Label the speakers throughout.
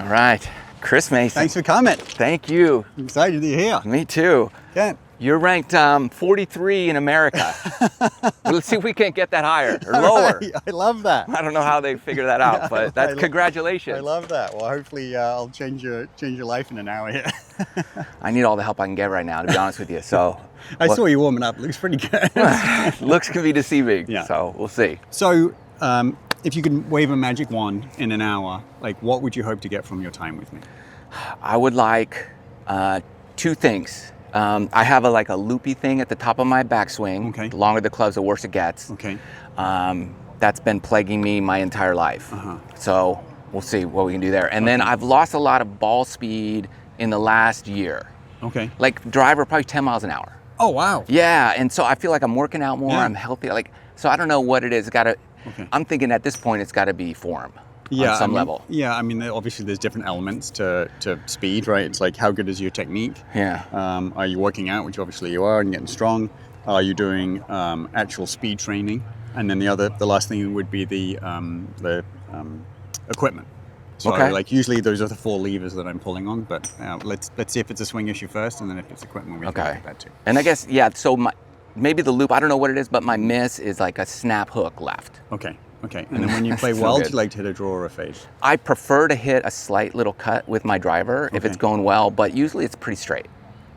Speaker 1: All right. Chris Mayson.
Speaker 2: Thanks for coming.
Speaker 1: Thank you.
Speaker 2: I'm excited that you're here.
Speaker 1: Me too.
Speaker 2: Yeah.
Speaker 1: You're ranked 43 in America. Let's see if we can't get that higher or lower.
Speaker 2: Right. I love that.
Speaker 1: I don't know how they figure that out, but that's congratulations.
Speaker 2: I love that. Well, hopefully I'll change your life in an hour here.
Speaker 1: I need all the help I can get right now, to be honest with you. So
Speaker 2: I saw you warming up. It looks pretty good.
Speaker 1: Looks can be deceiving.
Speaker 2: Yeah.
Speaker 1: So we'll see.
Speaker 2: So if you could wave a magic wand in an hour, like what would you hope to get from your time with me?
Speaker 1: I would like two things. I have a loopy thing at the top of my backswing.
Speaker 2: Okay.
Speaker 1: The longer the clubs, the worse it gets.
Speaker 2: Okay.
Speaker 1: That's been plaguing me my entire life. So we'll see what we can do there. And then I've lost a lot of ball speed in the last year.
Speaker 2: Okay.
Speaker 1: Like driver, probably 10 miles an hour.
Speaker 2: Oh, wow.
Speaker 1: Yeah, and so I feel like I'm working out more,
Speaker 2: Yeah.
Speaker 1: I'm healthy. So I don't know what it is. I'm thinking at this point it's gotta be form.
Speaker 2: Yeah,
Speaker 1: on some level.
Speaker 2: Yeah, I mean, obviously there's different elements to speed, right? It's like, how good is your technique?
Speaker 1: Yeah.
Speaker 2: Are you working out, which obviously you are, and getting strong? Are you doing actual speed training? And then the last thing would be the equipment. So like usually those are the 4 levers that I'm pulling on, but let's see if it's a swing issue first, and then if it's equipment, we can look at that too.
Speaker 1: And I guess, so maybe the loop, I don't know what it is, but my miss is like a snap hook left.
Speaker 2: Okay. And then when you play well, do you like to hit a draw or a fade?
Speaker 1: I prefer to hit a slight little cut with my driver if it's going well, but usually it's pretty straight.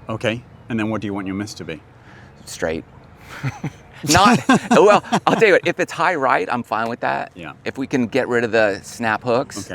Speaker 2: Okay. And then what do you want your miss to be?
Speaker 1: Straight. Well, I'll tell you what, if it's high right, I'm fine with that.
Speaker 2: Yeah.
Speaker 1: If we can get rid of the snap hooks,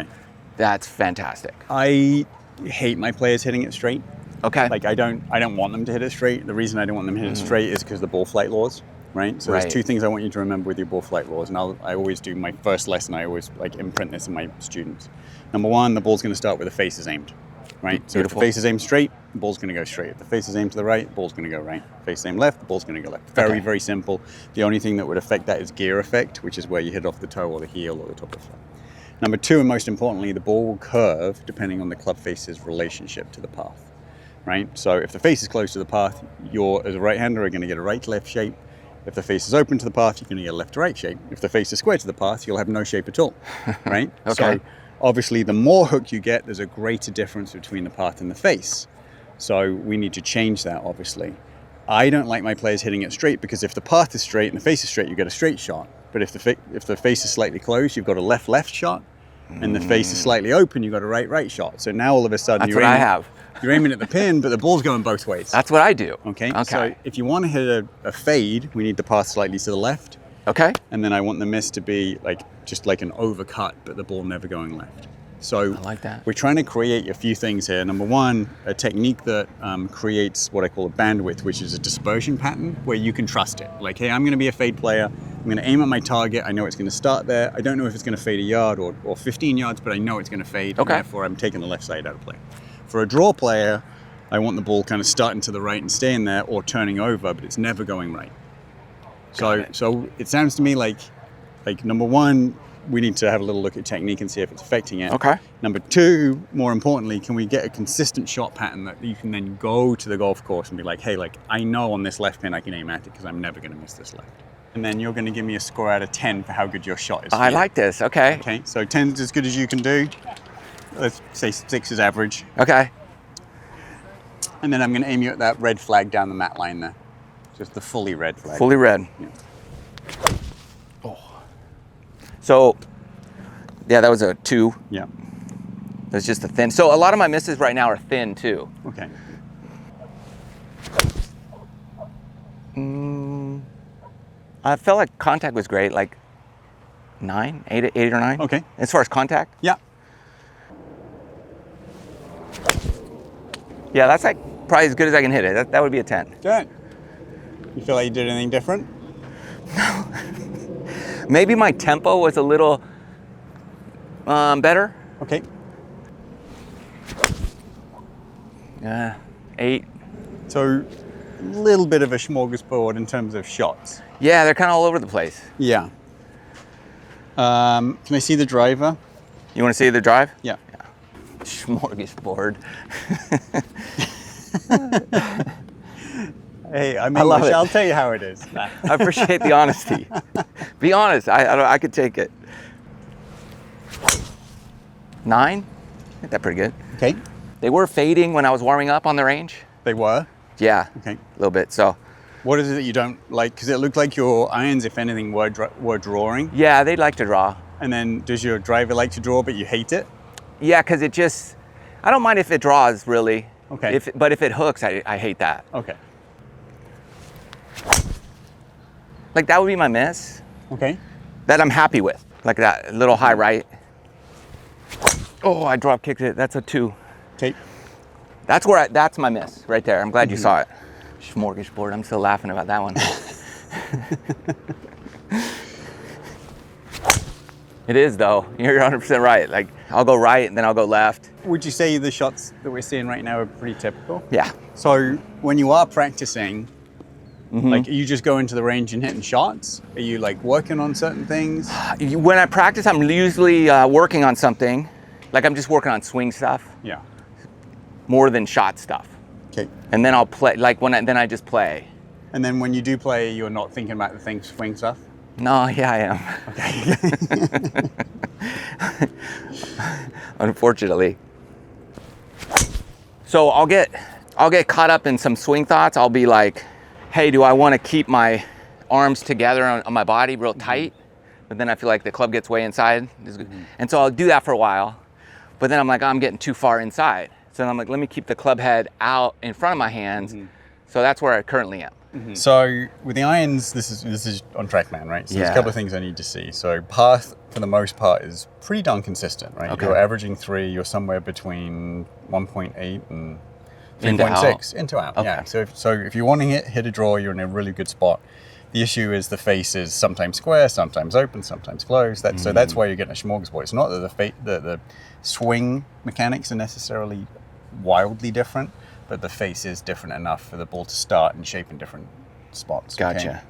Speaker 1: that's fantastic.
Speaker 2: I hate my players hitting it straight.
Speaker 1: Okay.
Speaker 2: Like I don't want them to hit it straight. The reason I don't want them to hit it straight is because the ball flight laws, right? So there's 2 things I want you to remember with your ball flight laws, and I always do my first lesson. I always imprint this in my students. Number 1, the ball's going to start where the face is aimed, right? So if the face is aimed straight, the ball's going to go straight. If the face is aimed to the right, the ball's going to go right. Face is aimed left, the ball's going to go left. Very simple. The only thing that would affect that is gear effect, which is where you hit off the toe or the heel or the top of the foot. Number 2, and most importantly, the ball will curve depending on the club face's relationship to the path, right? So if the face is close to the path, you're, as a right-hander, are going to get a right-to-left shape. If the face is open to the path, you're going to get a left-to-right shape. If the face is square to the path, you'll have no shape at all, right? So obviously, the more hook you get, there's a greater difference between the path and the face. So we need to change that, obviously. I don't like my players hitting it straight because if the path is straight and the face is straight, you get a straight shot. But if the face is slightly closed, you've got a left-left shot. And the face is slightly open, you've got a right shot. So now all of a sudden you're aiming at the pin, but the ball's going both ways.
Speaker 1: That's what I do.
Speaker 2: Okay. So if you want to hit a fade, we need the path slightly to the left.
Speaker 1: Okay.
Speaker 2: And then I want the miss to be just like an overcut, but the ball never going left. So
Speaker 1: I like that.
Speaker 2: We're trying to create a few things here. Number 1, a technique that creates what I call a bandwidth, which is a dispersion pattern where you can trust it. Like, hey, I'm going to be a fade player. I'm going to aim at my target. I know it's going to start there. I don't know if it's going to fade a yard or 15 yards, but I know it's going to fade.
Speaker 1: Okay.
Speaker 2: And therefore, I'm taking the left side out of play. For a draw player, I want the ball kind of starting to the right and staying there or turning over, but it's never going right. So it sounds to me like number 1, we need to have a little look at technique and see if it's affecting it.
Speaker 1: Okay.
Speaker 2: Number 2, more importantly, can we get a consistent shot pattern that you can then go to the golf course and be like, hey, I know on this left pin I can aim at it because I'm never going to miss this left. And then you're going to give me a score out of 10 for how good your shot is.
Speaker 1: I like this. Okay.
Speaker 2: Okay. So 10 is as good as you can do. Let's say 6 is average.
Speaker 1: Okay.
Speaker 2: And then I'm going to aim you at that red flag down the mat line there. Just the fully red flag.
Speaker 1: Fully red.
Speaker 2: Yeah.
Speaker 1: So, yeah, that was a 2.
Speaker 2: Yeah.
Speaker 1: That's just a thin. So a lot of my misses right now are thin too.
Speaker 2: Okay.
Speaker 1: I felt like contact was great, like 9, 8 or 9.
Speaker 2: Okay.
Speaker 1: As far as contact?
Speaker 2: Yeah.
Speaker 1: Yeah, that's probably as good as I can hit it. That would be a 10.
Speaker 2: Good. You feel like you did anything different?
Speaker 1: No. Maybe my tempo was a little better.
Speaker 2: Okay.
Speaker 1: 8.
Speaker 2: So a little bit of a smorgasbord in terms of shots.
Speaker 1: Yeah, they're kind of all over the place.
Speaker 2: Yeah. Can I see the driver?
Speaker 1: You want to see the drive?
Speaker 2: Yeah.
Speaker 1: Smorgasbord.
Speaker 2: Hey, I
Speaker 1: love it.
Speaker 2: I'll tell you how it is.
Speaker 1: I appreciate the honesty. Be honest, I could take it. 9? Ain't that pretty good?
Speaker 2: Okay.
Speaker 1: They were fading when I was warming up on the range.
Speaker 2: They were?
Speaker 1: Yeah.
Speaker 2: Okay.
Speaker 1: A little bit, so.
Speaker 2: What is it that you don't like? Because it looked like your irons, if anything, were drawing.
Speaker 1: Yeah, they'd like to draw.
Speaker 2: And then does your driver like to draw, but you hate it?
Speaker 1: Yeah, because it just, I don't mind if it draws, really.
Speaker 2: Okay.
Speaker 1: But if it hooks, I hate that.
Speaker 2: Okay.
Speaker 1: Like, that would be my miss.
Speaker 2: Okay.
Speaker 1: That I'm happy with. Like that little high right. Oh, I drop kicked it. That's a 2.
Speaker 2: Okay.
Speaker 1: That's that's my miss right there. I'm glad you saw it. Smorgasbord. I'm still laughing about that one. It is though. You're 100% right. Like, I'll go right and then I'll go left.
Speaker 2: Would you say the shots that we're seeing right now are pretty typical?
Speaker 1: Yeah.
Speaker 2: So when you are practicing, like, are you just going to the range and hitting shots? Are you like working on certain things?
Speaker 1: When I practice, I'm usually working on something. Like, I'm just working on swing stuff
Speaker 2: Yeah.
Speaker 1: more than shot stuff.
Speaker 2: Okay.
Speaker 1: And then I'll play, like then I just play.
Speaker 2: And then when you do play, you're not thinking about the swing stuff?
Speaker 1: No, yeah, I am.
Speaker 2: Okay.
Speaker 1: Unfortunately. So I'll get caught up in some swing thoughts. I'll be like, hey, do I want to keep my arms together on my body real tight? But then I feel like the club gets way inside. And so I'll do that for a while. But then I'm like, I'm getting too far inside. So I'm like, let me keep the club head out in front of my hands. So that's where I currently am.
Speaker 2: So with the irons, this is on TrackMan, right? So there's a
Speaker 1: Yeah.
Speaker 2: couple of things I need to see. So path, for the most part, is pretty darn consistent, right?
Speaker 1: Okay.
Speaker 2: You're averaging 3, you're somewhere between 1.8 and
Speaker 1: Into
Speaker 2: 3.6 into out.
Speaker 1: Okay.
Speaker 2: Yeah. So if you want to hit a draw, you're in a really good spot. The issue is the face is sometimes square, sometimes open, sometimes closed. So that's why you're getting a smorgasbord. It's not that the swing mechanics are necessarily wildly different, but the face is different enough for the ball to start and shape in different spots.
Speaker 1: Gotcha.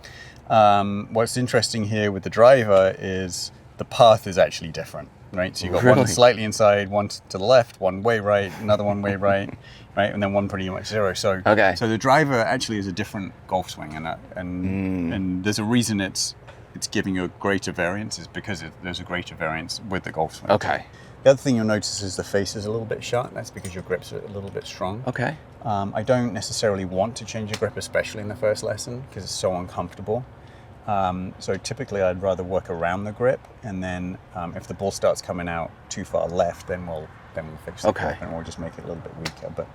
Speaker 2: Okay? What's interesting here with the driver is the path is actually different, right? So you've got one
Speaker 1: Really?
Speaker 2: slightly inside, one to the left, one way right, another one way right, right, and then one pretty much zero. So
Speaker 1: Okay.
Speaker 2: So the driver actually is a different golf swing, and there's a reason it's giving you a greater variance is because there's a greater variance with the golf swing.
Speaker 1: Okay.
Speaker 2: The other thing you'll notice is the face is a little bit shut. That's because your grips are a little bit strong.
Speaker 1: Okay.
Speaker 2: I don't necessarily want to change your grip, especially in the first lesson, because it's so uncomfortable. So typically I'd rather work around the grip, and then if the ball starts coming out too far left, then we'll fix the grip and we'll just make it a little bit weaker. But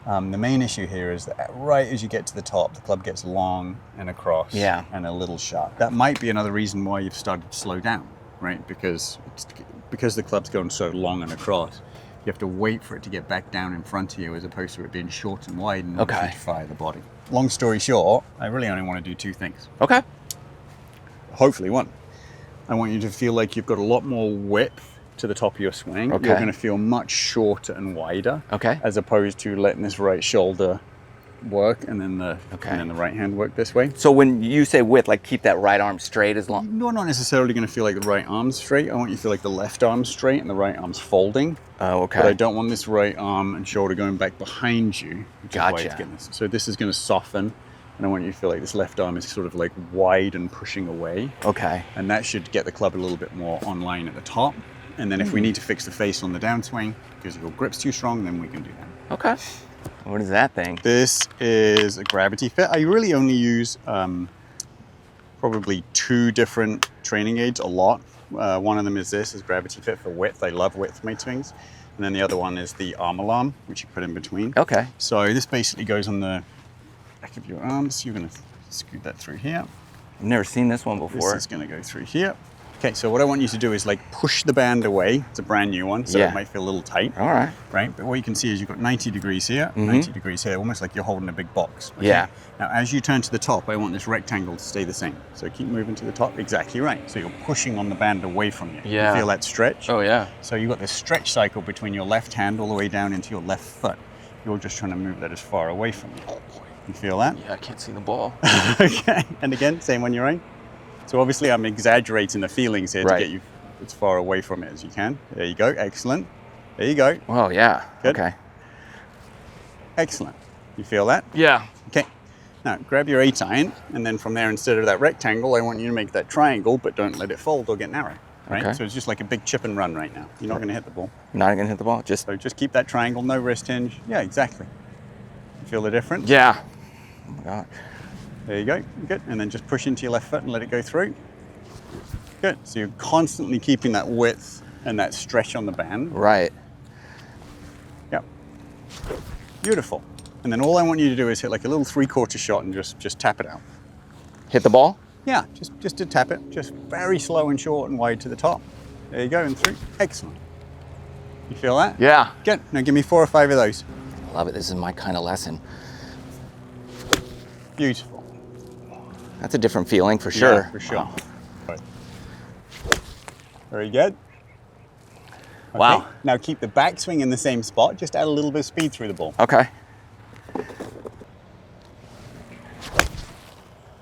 Speaker 2: the main issue here is that right as you get to the top, the club gets long and across and a little shut. That might be another reason why you've started to slow down, right? Because the club's going so long and across, you have to wait for it to get back down in front of you as opposed to it being short and wide and fire the body. Long story short, I really only want to do 2 things.
Speaker 1: Okay.
Speaker 2: Hopefully one. I want you to feel like you've got a lot more width to the top of your swing.
Speaker 1: Okay.
Speaker 2: You're going to feel much shorter and wider.
Speaker 1: Okay.
Speaker 2: As opposed to letting this right shoulder work and then the right hand work this way.
Speaker 1: So when you say width, like keep that right arm straight as long.
Speaker 2: You're not necessarily going to feel like the right arm's straight. I want you to feel like the left arm's straight and the right arm's folding.
Speaker 1: Oh, okay.
Speaker 2: But I don't want this right arm and shoulder going back behind you. Which is why it's
Speaker 1: Gotcha.
Speaker 2: getting this. So this is going to soften, and I want you to feel like this left arm is sort of like wide and pushing away.
Speaker 1: Okay.
Speaker 2: And that should get the club a little bit more online at the top. And then if we need to fix the face on the downswing because your grip's too strong, then we can do that.
Speaker 1: Okay. What is that thing?
Speaker 2: This is a gravity fit. I really only use probably 2 different training aids a lot. One of them is gravity fit for width. I love width made swings. And then the other one is the arm alarm, which you put in between.
Speaker 1: Okay.
Speaker 2: So this basically goes on the back of your arms. You're going to scoot that through here.
Speaker 1: I've never seen this one before.
Speaker 2: This is going to go through here. Okay, so what I want you to do is like push the band away. It's a brand new one, so it might feel a little tight.
Speaker 1: All right.
Speaker 2: Right, but what you can see is you've got 90 degrees here, 90 degrees here, almost like you're holding a big box. Okay?
Speaker 1: Yeah.
Speaker 2: Now, as you turn to the top, I want this rectangle to stay the same. So keep moving to the top, exactly right. So you're pushing on the band away from you.
Speaker 1: Yeah.
Speaker 2: You feel that stretch?
Speaker 1: Oh, yeah.
Speaker 2: So you've got this stretch cycle between your left hand all the way down into your left foot. You're just trying to move that as far away from you. You feel that?
Speaker 1: Yeah, I can't see the ball.
Speaker 2: Okay, and again, same on your own. So obviously I'm exaggerating the feelings here to get you as far away from it as you can. There you go, excellent. There you go.
Speaker 1: Oh, yeah.
Speaker 2: Good.
Speaker 1: Okay.
Speaker 2: Excellent. You feel that?
Speaker 1: Yeah.
Speaker 2: Okay. Now grab your 8 iron, and then from there, instead of that rectangle, I want you to make that triangle, but don't let it fold or get narrow. right?
Speaker 1: Okay.
Speaker 2: So it's just like a big chip and run right now. You're not going to hit the ball.
Speaker 1: Not gonna hit the ball. Just
Speaker 2: So just keep that triangle, no wrist hinge. Yeah, exactly. You feel the difference?
Speaker 1: yeah. Oh my God.
Speaker 2: There you go. Good. And then just push into your left foot and let it go through. Good. So you're constantly keeping that width and that stretch on the band.
Speaker 1: Right.
Speaker 2: Yep. Beautiful. And then all I want you to do is hit like a little 3/4 shot and just tap it out.
Speaker 1: Hit the ball.
Speaker 2: Yeah, just to tap it, just very slow and short and wide to the top. There you go, and through. Excellent. You feel that?
Speaker 1: Yeah.
Speaker 2: Good. Now give me 4 or 5 of those.
Speaker 1: Love it. This is my kind of lesson.
Speaker 2: Beautiful.
Speaker 1: That's a different feeling for sure.
Speaker 2: Yeah, for sure.
Speaker 1: Wow.
Speaker 2: Right. Very good. Okay.
Speaker 1: Wow.
Speaker 2: Now keep the backswing in the same spot. Just add a little bit of speed through the ball.
Speaker 1: Okay.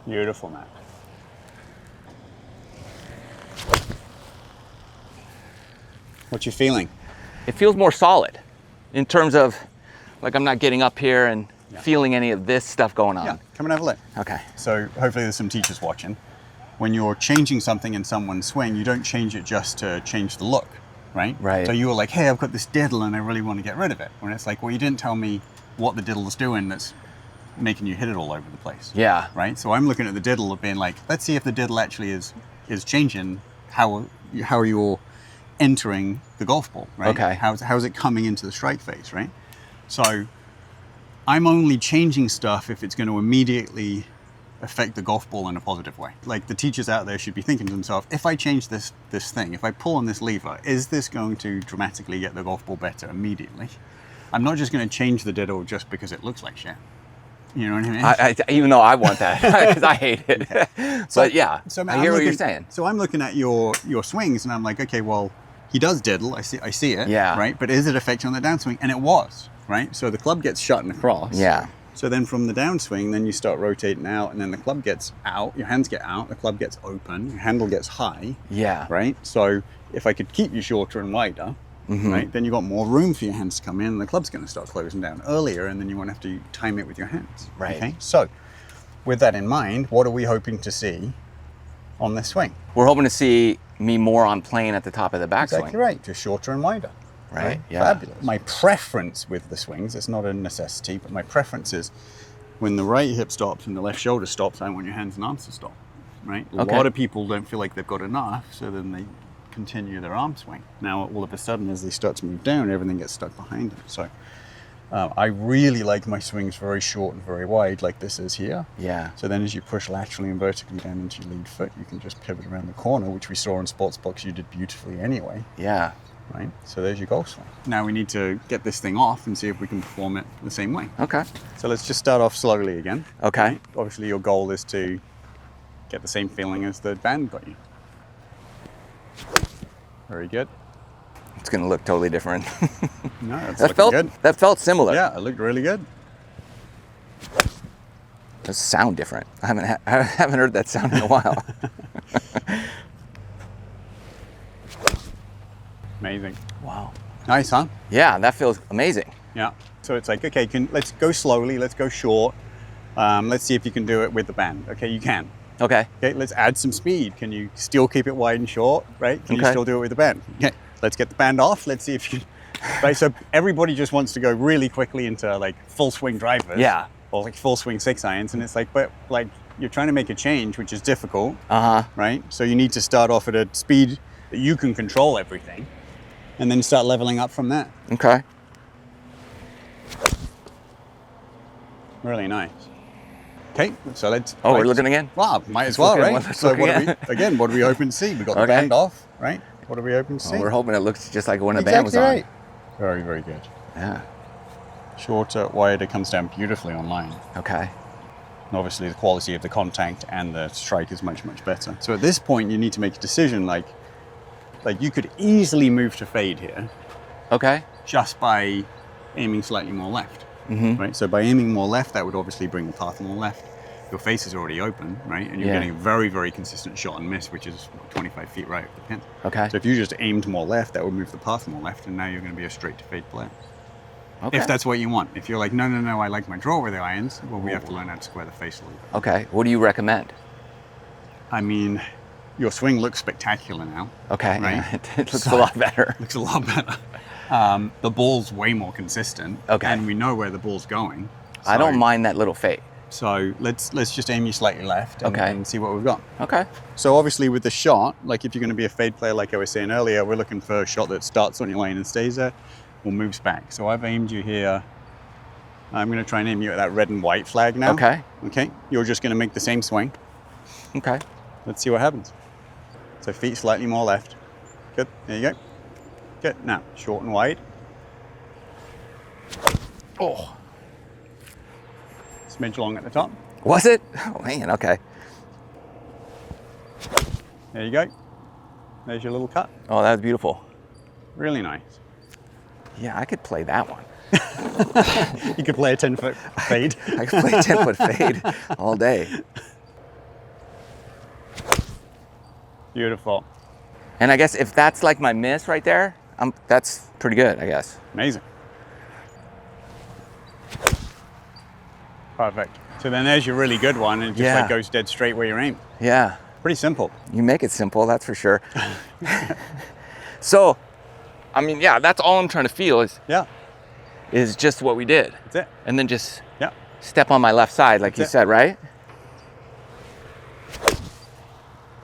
Speaker 2: Beautiful, Matt. What you feeling?
Speaker 1: It feels more solid in terms of like I'm not getting up here and feeling any of this stuff going on.
Speaker 2: Yeah, come and have a look.
Speaker 1: Okay.
Speaker 2: So hopefully there's some teachers watching. When you're changing something in someone's swing, you don't change it just to change the look, right?
Speaker 1: Right.
Speaker 2: So you were like, hey, I've got this diddle and I really want to get rid of it. When it's like, well, you didn't tell me what the diddle's doing that's making you hit it all over the place.
Speaker 1: Yeah.
Speaker 2: Right? So I'm looking at the diddle of being like, let's see if the diddle actually is changing how you're entering the golf ball, right?
Speaker 1: Okay.
Speaker 2: How's it coming into the strike phase, right? So I'm only changing stuff if it's going to immediately affect the golf ball in a positive way. Like the teachers out there should be thinking to themselves, if I change this thing, if I pull on this lever, is this going to dramatically get the golf ball better immediately? I'm not just going to change the diddle just because it looks like shit. You know what I mean?
Speaker 1: Even though I want that because I hate it. But yeah,
Speaker 2: So
Speaker 1: I hear what you're saying.
Speaker 2: So I'm looking at your swings and I'm like, okay, well, he does diddle. I see it.
Speaker 1: Yeah.
Speaker 2: Right. But is it affecting on the downswing? And it was. Right. So the club gets shut and across.
Speaker 1: Yeah.
Speaker 2: So then from the downswing, then you start rotating out, and then the club gets out. Your hands get out. The club gets open. Your handle gets high.
Speaker 1: Yeah.
Speaker 2: Right. So if I could keep you shorter and wider.
Speaker 1: Mm-hmm.
Speaker 2: Right, then you got more room for your hands to come in, and the club's going to start closing down earlier, and then you won't have to time it with your hands.
Speaker 1: Right.
Speaker 2: Okay. So, with that in mind, what are we hoping to see on this swing?
Speaker 1: We're hoping to see me more on plane at the top of the backswing.
Speaker 2: Exactly right. Just shorter and wider.
Speaker 1: Right. Yeah.
Speaker 2: Fabulous. My preference with the swings, it's not a necessity, but my preference is when the right hip stops and the left shoulder stops, I want your hands and arms to stop. Right. A lot of people don't feel like they've got enough, so then they continue their arm swing. Now all of a sudden as they start to move down, everything gets stuck behind them. So I really like my swings very short and very wide like this is here.
Speaker 1: Yeah.
Speaker 2: So then as you push laterally and vertically down into your lead foot, you can just pivot around the corner, which we saw in sports books you did beautifully anyway.
Speaker 1: Yeah.
Speaker 2: Right. So there's your golf swing. Now we need to get this thing off and see if we can perform it the same way.
Speaker 1: Okay.
Speaker 2: So let's just start off slowly again.
Speaker 1: Okay.
Speaker 2: Right? Obviously your goal is to get the same feeling as the band got you. Very good.
Speaker 1: It's gonna look totally different.
Speaker 2: No, that's looking good.
Speaker 1: That felt similar.
Speaker 2: Yeah, it looked really good.
Speaker 1: Does sound different. I haven't heard that sound in a while.
Speaker 2: Amazing.
Speaker 1: Wow.
Speaker 2: Nice, huh?
Speaker 1: Yeah, that feels amazing.
Speaker 2: Yeah. So it's like, okay, let's go slowly, let's go short. Let's see if you can do it with the band. Okay, you can.
Speaker 1: Okay.
Speaker 2: Okay, let's add some speed. Can you still keep it wide and short, right? Can you still do it with the band? Okay, let's get the band off. Let's see if you can, right? So everybody just wants to go really quickly into like full swing drivers.
Speaker 1: Yeah.
Speaker 2: Or like full swing 6-irons. And it's like, but like you're trying to make a change, which is difficult.
Speaker 1: Uh-huh.
Speaker 2: Right? So you need to start off at a speed that you can control everything and then start leveling up from that.
Speaker 1: Okay.
Speaker 2: Really nice. Okay, so let's...
Speaker 1: Oh, we're looking again?
Speaker 2: Well, might as well,
Speaker 1: looking,
Speaker 2: right?
Speaker 1: let's
Speaker 2: So
Speaker 1: look
Speaker 2: what
Speaker 1: again.
Speaker 2: what are we hoping to see? We got the
Speaker 1: Okay.
Speaker 2: band off, right? What are we hoping to see?
Speaker 1: Well, we're hoping it looks just like when the band was on.
Speaker 2: right. Very, very good.
Speaker 1: Yeah.
Speaker 2: Shorter, wider, comes down beautifully on line.
Speaker 1: Okay.
Speaker 2: And obviously the quality of the contact and the strike is much, much better. So at this point, you need to make a decision like you could easily move to fade here
Speaker 1: Okay.
Speaker 2: just by aiming slightly more left,
Speaker 1: Mm-hmm.
Speaker 2: right? So by aiming more left, that would obviously bring the path more left. Your face is already open, right? And you're
Speaker 1: Yeah.
Speaker 2: getting a very, very consistent shot and miss, which is 25 feet right of the pin.
Speaker 1: Okay.
Speaker 2: So if you just aimed more left, that would move the path more left, and now you're going to be a straight to fade player.
Speaker 1: Okay.
Speaker 2: If that's what you want. If you're like, no, I like my draw with the irons, well, we have to learn how to square the face a little bit.
Speaker 1: Okay. What do you recommend?
Speaker 2: I mean, your swing looks spectacular now.
Speaker 1: Okay,
Speaker 2: right?
Speaker 1: yeah, it looks a lot better.
Speaker 2: Looks a lot better. The ball's way more consistent.
Speaker 1: Okay.
Speaker 2: And we know where the ball's going.
Speaker 1: I don't mind that little fade.
Speaker 2: So let's just aim you slightly left and,
Speaker 1: Okay.
Speaker 2: and see what we've got.
Speaker 1: Okay.
Speaker 2: So obviously with the shot, like if you're going to be a fade player, like I was saying earlier, we're looking for a shot that starts on your lane and stays there or moves back. So I've aimed you here. I'm going to try and aim you at that red and white flag now.
Speaker 1: Okay.
Speaker 2: Okay. You're just going to make the same swing.
Speaker 1: Okay.
Speaker 2: Let's see what happens. So feet slightly more left. Good. There you go. Good. Now short and wide.
Speaker 1: Oh.
Speaker 2: Smidge long at the top.
Speaker 1: Was it? Oh man, okay.
Speaker 2: There you go. There's your little cut.
Speaker 1: Oh, that was beautiful.
Speaker 2: Really nice.
Speaker 1: Yeah, I could play that one.
Speaker 2: You could play a 10-foot fade.
Speaker 1: I could play 10-foot fade all day.
Speaker 2: Beautiful.
Speaker 1: And I guess if that's like my miss right there, that's pretty good, I guess.
Speaker 2: Amazing. Perfect. So then there's your really good one, and it just like goes dead straight where you're aimed.
Speaker 1: Yeah.
Speaker 2: Pretty simple.
Speaker 1: You make it simple, that's for sure. So, I mean, yeah, that's all I'm trying to feel is just what we did.
Speaker 2: That's it.
Speaker 1: And then just
Speaker 2: Yeah.
Speaker 1: step on my left side, like you said, right?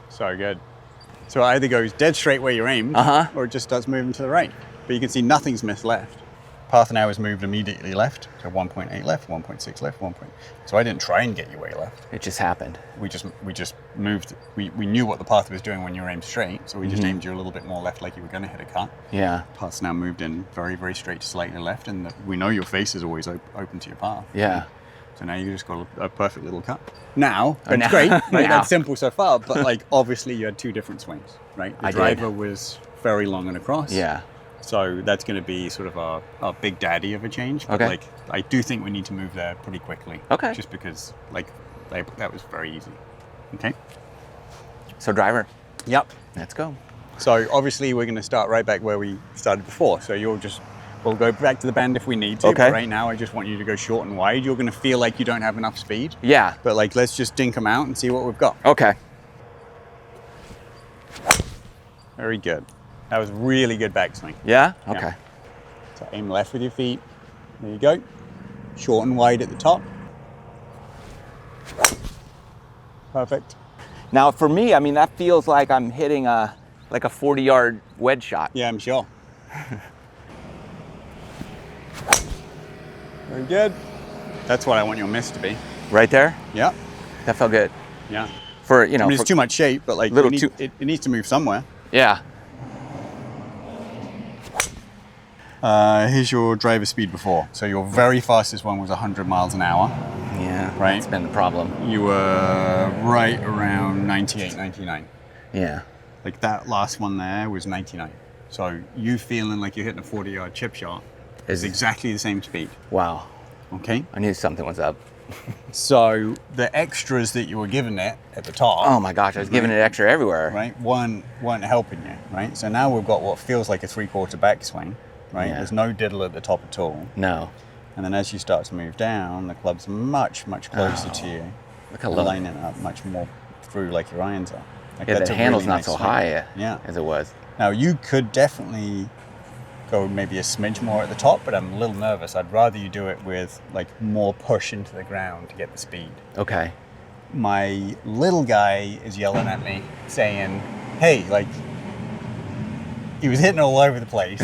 Speaker 2: So good. So it either goes dead straight where you're aimed, or it just starts moving to the right. But you can see nothing's missed left. Path now is moved immediately left. So 1.8 left, 1.6 left, 1. So I didn't try and get you way left.
Speaker 1: It just happened.
Speaker 2: We just moved. We knew what the path was doing when you were aimed straight, so we just aimed you a little bit more left, like you were going to hit a cut.
Speaker 1: Yeah.
Speaker 2: Path's now moved in very, very straight to slightly left, and we know your face is always open to your path.
Speaker 1: Yeah.
Speaker 2: So now you just got a perfect little cut. Now, that's great. Right?
Speaker 1: Now.
Speaker 2: That's simple so far, but like obviously you had two different swings, right? The driver was very long and across.
Speaker 1: Yeah.
Speaker 2: So that's going to be sort of our big daddy of a change. But like, I do think we need to move there pretty quickly.
Speaker 1: Okay.
Speaker 2: Just because like that was very easy. Okay.
Speaker 1: So driver.
Speaker 2: Yep.
Speaker 1: Let's go.
Speaker 2: So obviously we're going to start right back where we started before. So we'll go back to the band if we need to.
Speaker 1: Okay.
Speaker 2: But right now I just want you to go short and wide. You're going to feel like you don't have enough speed.
Speaker 1: Yeah.
Speaker 2: But like, let's just dink them out and see what we've got.
Speaker 1: Okay.
Speaker 2: Very good. That was really good backswing.
Speaker 1: Yeah? Okay.
Speaker 2: Yeah. So aim left with your feet. There you go. Short and wide at the top. Perfect.
Speaker 1: Now for me, I mean, that feels like I'm hitting like a 40-yard wedge shot.
Speaker 2: Yeah, I'm sure. Very good. That's what I want your miss to be.
Speaker 1: Right there?
Speaker 2: Yeah.
Speaker 1: That felt good.
Speaker 2: Yeah.
Speaker 1: For, you know.
Speaker 2: I mean, it's too much shape, but like it needs to move somewhere.
Speaker 1: Yeah.
Speaker 2: Here's your driver speed before. So your very fastest one was 100 miles an hour.
Speaker 1: Yeah,
Speaker 2: right.
Speaker 1: That's been the problem.
Speaker 2: You were right around 98, 99.
Speaker 1: Yeah.
Speaker 2: Like that last one there was 99. So you feeling like you're hitting a 40-yard chip shot is exactly the same speed.
Speaker 1: Wow.
Speaker 2: Okay.
Speaker 1: I knew something was up.
Speaker 2: So the extras that you were giving it at the top.
Speaker 1: Oh my gosh, I was giving it extra everywhere.
Speaker 2: Right. Weren't helping you. Right. So now we've got what feels like a 3/4 backswing. Right.
Speaker 1: Yeah.
Speaker 2: There's no diddle at the top at all.
Speaker 1: No.
Speaker 2: And then as you start to move down, the club's much, much closer to you.
Speaker 1: Look how low.
Speaker 2: Lining it up much more through like your irons are. Like
Speaker 1: Yeah,
Speaker 2: that's
Speaker 1: the
Speaker 2: a
Speaker 1: handle's
Speaker 2: really
Speaker 1: not
Speaker 2: nice
Speaker 1: so
Speaker 2: swing.
Speaker 1: high
Speaker 2: Yeah.
Speaker 1: as it was.
Speaker 2: Now you could definitely go maybe a smidge more at the top, but I'm a little nervous. I'd rather you do it with like more push into the ground to get the speed.
Speaker 1: Okay.
Speaker 2: My little guy is yelling at me saying, hey, like, he was hitting all over the place.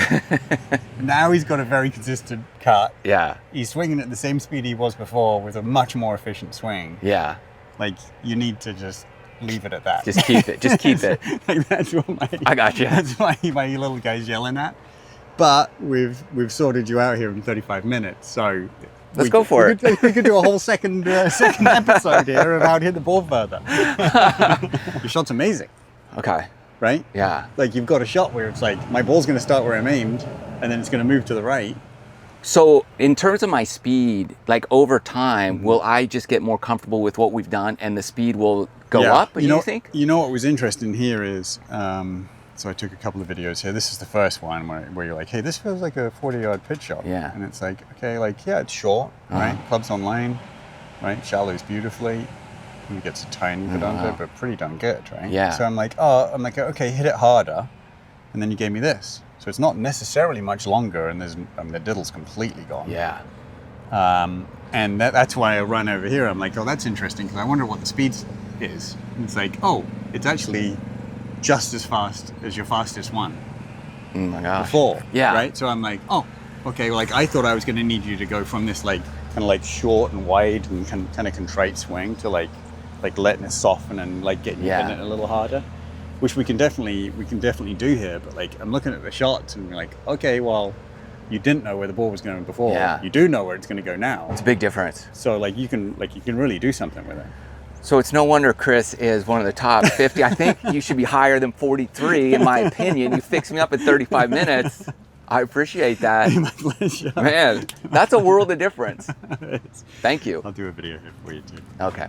Speaker 2: Now he's got a very consistent cut.
Speaker 1: Yeah.
Speaker 2: He's swinging at the same speed he was before with a much more efficient swing.
Speaker 1: Yeah.
Speaker 2: Like, you need to just leave it at that.
Speaker 1: Just keep it. Just keep it.
Speaker 2: Like, that's what
Speaker 1: I got you.
Speaker 2: That's why my little guy's yelling at. But we've sorted you out here in 35 minutes, so
Speaker 1: let's go for it.
Speaker 2: We could do a whole second episode here about hitting the ball further. Your shot's amazing.
Speaker 1: Okay.
Speaker 2: Right?
Speaker 1: Yeah.
Speaker 2: Like you've got a shot where it's like my ball's going to start where I'm aimed, and then it's going to move to the right.
Speaker 1: So in terms of my speed, like over time, will I just get more comfortable with what we've done, and the speed will go up? You think?
Speaker 2: You know what was interesting here is. So I took a couple of videos here. This is the first one where you're like, hey, this feels like a 40-yard pitch shot.
Speaker 1: Yeah.
Speaker 2: And it's like, okay, like, yeah, it's short, right? Club's on lane, right? Shallows beautifully. It gets a tiny bit under, but pretty darn good, right?
Speaker 1: Yeah.
Speaker 2: So I'm like, okay, hit it harder. And then you gave me this. So it's not necessarily much longer, and the diddle's completely gone.
Speaker 1: Yeah.
Speaker 2: And that's why I run over here. I'm like, oh, that's interesting, because I wonder what the speed is. And it's like, oh, it's actually just as fast as your fastest one.
Speaker 1: Oh my gosh.
Speaker 2: Before.
Speaker 1: Yeah.
Speaker 2: Right? So I'm like, oh, okay, well, like I thought I was going to need you to go from this like kind of like short and wide and kind of contrite swing to like letting it soften and like getting you hitting it a little harder, which we can definitely do here. But like I'm looking at the shots and we're like, okay, well, you didn't know where the ball was going before.
Speaker 1: Yeah.
Speaker 2: You do know where it's going to go now.
Speaker 1: It's a big difference.
Speaker 2: So like you can really do something with it.
Speaker 1: So it's no wonder Chris is one of the top 50. I think you should be higher than 43, in my opinion. You fixed me up in 35 minutes. I appreciate that.
Speaker 2: My pleasure.
Speaker 1: Man, that's a world of difference. Thank you.
Speaker 2: I'll do a video here for you too.
Speaker 1: Okay.